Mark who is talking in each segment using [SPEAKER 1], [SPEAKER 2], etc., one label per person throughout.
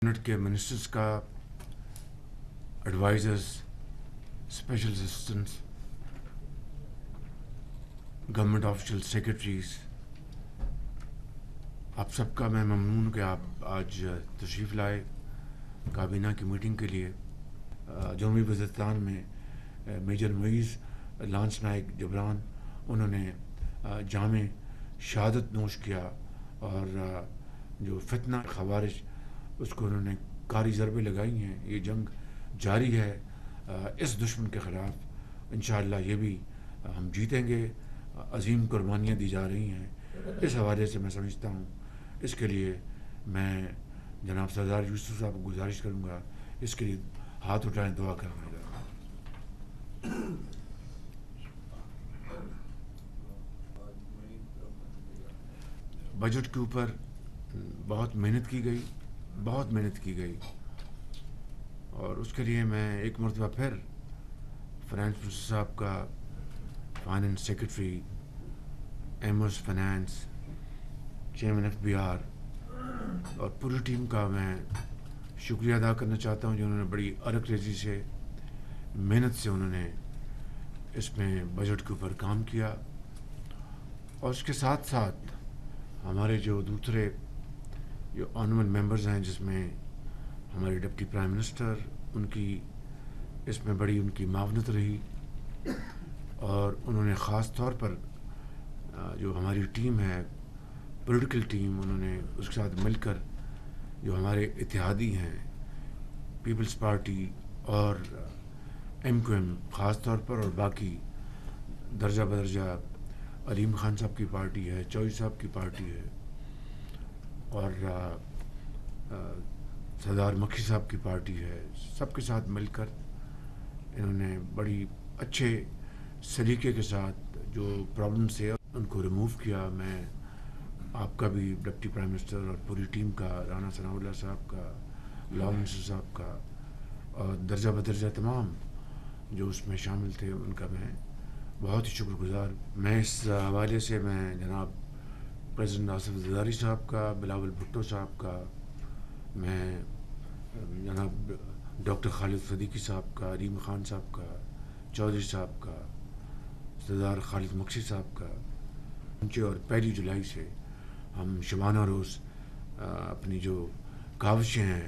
[SPEAKER 1] Cabinet کے ministers کا، advisers, special assistants, government official secretaries, آپ سب کا میں ممنون ہوں کہ آپ آج تشریف لائے کابینہ کی میٹنگ کے لیے۔ جنوبی وزیرستان میں میجر معیز لانس نائک جبران انہوں نے جامع شہادت نوش کیا، اور جو فتنہ خوارج اس کو انہوں نے کاری ضربیں لگائی ہیں۔ یہ جنگ جاری ہے اس دشمن کے خلاف، انشاءاللہ یہ بھی ہم جیتیں گے۔ عظیم قربانیاں دی جا رہی ہیں۔ اس حوالے سے میں سمجھتا ہوں اس کے لیے میں جناب سردار یوسف صاحب کو گزارش کروں گا اس کے لیے ہاتھ اٹھائیں، دعا کریں گا۔ بجٹ کے اوپر بہت محنت کی گئی اور اس کے لیے میں ایک مرتبہ پھر فائنانس منسٹر صاحب کا، فائنانس سیکرٹری، ایمرس finance, chairman F B R اور پوری ٹیم کا میں شکریہ ادا کرنا چاہتا ہوں، جنہوں نے بڑی ارک ریزی سے، محنت سے انہوں نے اس میں بجٹ کے اوپر کام کیا۔ اور اس کے ساتھ ساتھ ہمارے جو دوسرے جو آنریبل ممبرز ہیں، جس میں ہمارے ڈپٹی پرائم منسٹر، ان کی اس میں بڑی ان کی معاونت رہی، اور انہوں نے خاص طور پر جو ہماری ٹیم ہے، پولیٹیکل ٹیم، انہوں نے اس کے ساتھ مل کر جو ہمارے اتحادی ہیں، پیپلز پارٹی اور ایم کیو ایم خاص طور پر، اور باقی درجہ بدرجہ علیم خان صاحب کی پارٹی ہے، چوئی صاحب کی پارٹی ہے، اور سردار مکھی صاحب کی پارٹی ہے، سب کے ساتھ مل کر انہوں نے بڑی اچھے سلیقے کے ساتھ جو پرابلمس تھے ان کو ریموو کیا۔ میں آپ کا بھی، ڈپٹی پرائم منسٹر اور پوری ٹیم کا، رانا ثناء اللہ صاحب کا، لاء منسٹر صاحب کا، اور درجہ بدرجہ تمام جو اس میں شامل تھے ان کا میں بہت ہی شکر گزار۔ میں اس حوالے سے میں جناب پریزیڈنٹ آصف زرداری صاحب کا، بلاول بھٹو صاحب کا، میں جناب ڈاکٹر خالد صدیقی صاحب کا، علیم خان صاحب کا، چودھری صاحب کا، سردار خالد مکسی صاحب کا، اور 1 جولائی سے ہم شبانہ روز اپنی جو کاوشیں ہیں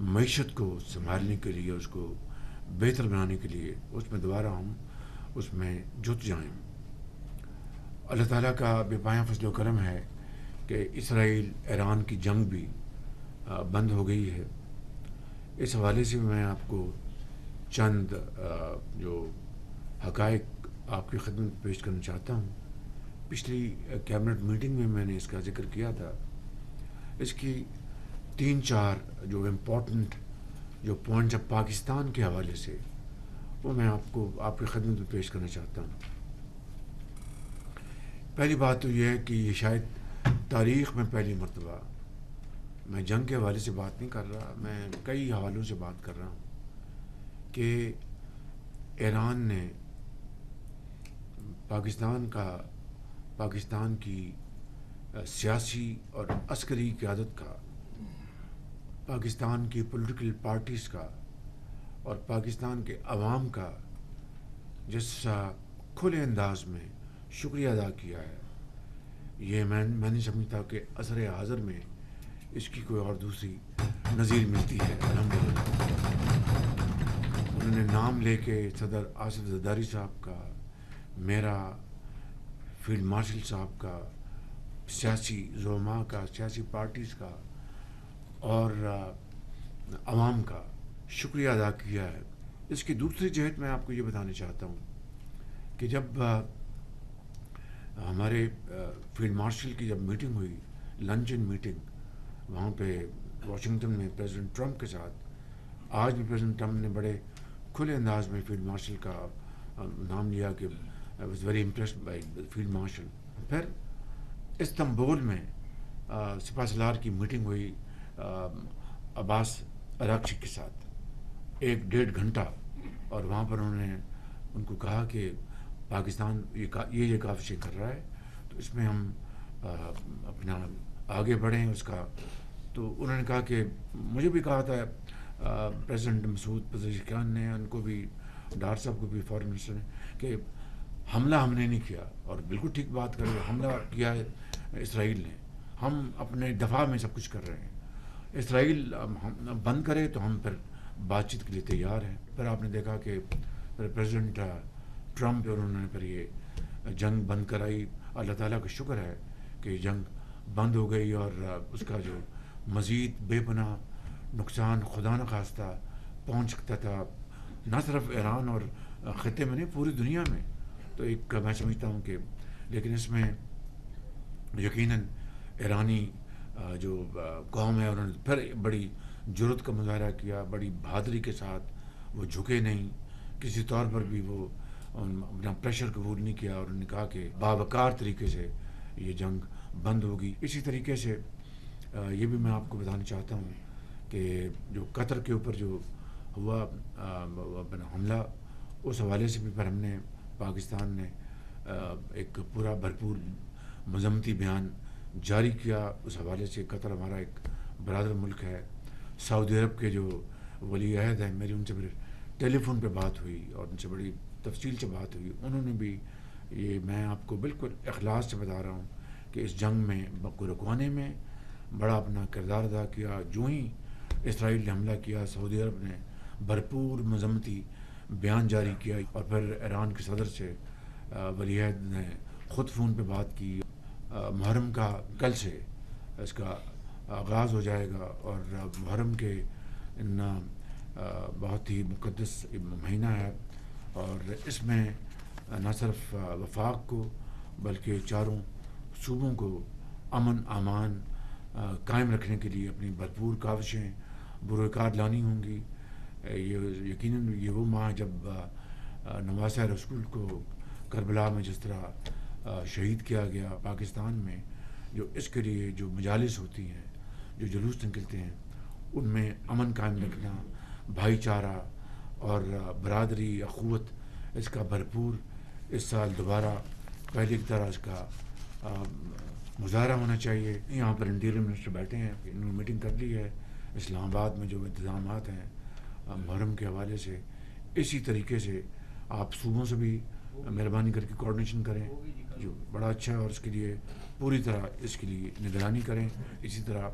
[SPEAKER 1] معیشت کو سنبھالنے کے لیے، اس کو بہتر بنانے کے لیے، اس میں دوبارہ ہم اس میں جت جائیں۔ اللہ تعالیٰ کا بے پایاں فضل و کرم ہے کہ اسرائیل ایران کی جنگ بھی بند ہو گئی ہے۔ اس حوالے سے میں آپ کو چند جو حقائق آپ کی خدمت پیش کرنا چاہتا ہوں۔ پچھلی کیبنٹ میٹنگ میں نے اس کا ذکر کیا تھا۔ اس کی 3-4 جو امپورٹنٹ جو پوائنٹس ہیں پاکستان کے حوالے سے، وہ میں آپ کو آپ کی خدمت میں پیش کرنا چاہتا ہوں۔ پہلی بات تو یہ ہے کہ یہ شاید تاریخ میں پہلی مرتبہ، میں جنگ کے حوالے سے بات نہیں کر رہا، میں کئی حوالوں سے بات کر رہا ہوں، کہ ایران نے پاکستان کی سیاسی اور عسکری قیادت کا، پاکستان کی پولیٹیکل پارٹیز کا اور پاکستان کے عوام کا جس کھلے انداز میں شکریہ ادا کیا ہے، یہ میں نہیں سمجھتا کہ عصر حاضر میں اس کی کوئی اور دوسری نظیر ملتی ہے۔ الحمدللہ انہوں نے نام لے کے صدر آصف زرداری صاحب کا، میرا، فیلڈ مارشل صاحب کا، سیاسی زعماء کا، سیاسی پارٹیز کا اور عوام کا شکریہ ادا کیا ہے۔ اس کی دوسری جہت میں آپ کو یہ بتانا چاہتا ہوں کہ جب ہمارے فیلڈ مارشل کی جب میٹنگ ہوئی، لنچن میٹنگ، وہاں پہ واشنگٹن میں پریزیڈنٹ ٹرمپ کے ساتھ، آج بھی پریزیڈنٹ ٹرمپ نے بڑے کھلے انداز میں فیلڈ مارشل کا نام لیا کہ I was very impressed by field marshal. پھر استنبول میں سپہ سالار کی میٹنگ ہوئی عباس اراغچی کے ساتھ 1-1.5 گھنٹہ، اور وہاں پر انہوں نے ان کو کہا کہ پاکستان یہ کاوشیں کر رہا ہے، تو اس میں ہم اپنا آگے بڑھیں، اس کا تو انہوں نے کہا کہ مجھے بھی کہا تھا پریزیڈنٹ مسعود پزشکیان نے، ان کو بھی، ڈار صاحب کو بھی، فارن منسٹر نے، کہ حملہ ہم نے نہیں کیا. اور بالکل ٹھیک بات کر رہے ہیں، حملہ کیا ہے اسرائیل نے. ہم اپنے دفاع میں سب کچھ کر رہے ہیں. اسرائیل بند کرے تو ہم پھر بات چیت کے لیے تیار ہیں. پھر آپ نے دیکھا کہ پھر پریزیڈنٹ ٹرمپ اور انہوں نے پھر یہ جنگ بند کرائی. اللہ تعالیٰ کا شکر ہے کہ جنگ بند ہو گئی، اور اس کا جو مزید بے پناہ نقصان خدا نخواستہ پہنچ سکتا تھا نہ صرف ایران اور خطے میں نہیں، پوری دنیا میں. تو ایک میں سمجھتا ہوں کہ لیکن اس میں یقیناً ایرانی جو قوم ہے، انہوں نے پھر بڑی جرات کا مظاہرہ کیا، بڑی بہادری کے ساتھ. وہ جھکے نہیں کسی طور پر بھی، وہ اپنا پریشر قبول نہیں کیا، اور انہوں نے کہا کہ باوقار طریقے سے یہ جنگ بند ہوگی. اسی طریقے سے یہ بھی میں آپ کو بتانا چاہتا ہوں کہ جو قطر کے اوپر جو ہوا حملہ، اس حوالے سے بھی پھر ہم نے، پاکستان نے ایک پورا بھرپور مذمتی بیان جاری کیا. اس حوالے سے قطر ہمارا ایک برادر ملک ہے. سعودی عرب کے جو ولی عہد ہیں، میری ان سے پھر ٹیلی فون پہ بات ہوئی اور ان سے بڑی تفصیل سے بات ہوئی. انہوں نے بھی یہ، میں آپ کو بالکل اخلاص سے بتا رہا ہوں کہ اس جنگ میں کو رکوانے میں بڑا اپنا کردار ادا کیا. جو ہی اسرائیل نے حملہ کیا، سعودی عرب نے بھرپور مذمتی بیان جاری کیا. اور پھر ایران کے صدر سے ولی عہد نے خود فون پہ بات کی. محرم کا کل سے اس کا آغاز ہو جائے گا، اور محرم کے ان بہت ہی مقدس مہینہ ہے، اور اس میں نہ صرف وفاق کو بلکہ چاروں صوبوں کو امن امان قائم رکھنے کے لیے اپنی بھرپور کاوشیں بروئے لانی ہوں گی. یہ یقیناً یہ وہ ماہ جب نواسہ رسول کو کربلا میں جس طرح شہید کیا گیا پاکستان میں، جو اس کے لیے جو مجالس ہوتی ہیں، جو جلوس نکلتے ہیں، ان میں امن قائم رکھنا، بھائی چارہ اور برادری اخوت، اس کا بھرپور اس سال دوبارہ پہلے کی طرح اس کا مظاہرہ ہونا چاہیے. یہاں پر انٹیریئر منسٹر بیٹھے ہیں، انہوں نے میٹنگ کر لی ہے. اسلام آباد میں جو انتظامات ہیں محرم کے حوالے سے، اسی طریقے سے آپ صوبوں سے بھی مہربانی کر کے کوآرڈینیشن کریں، جو بڑا اچھا ہے، اور اس کے لیے پوری طرح اس کے لیے نگرانی کریں. اسی طرح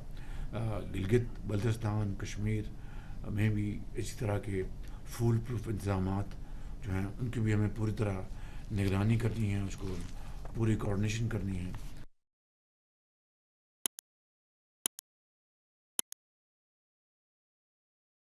[SPEAKER 1] گلگت بلتستان کشمیر میں بھی اسی طرح کے فول پروف انتظامات جو ہیں ان کی بھی ہمیں پوری طرح نگرانی کرنی ہے، اس کو پوری کوآرڈینیشن کرنی ہے.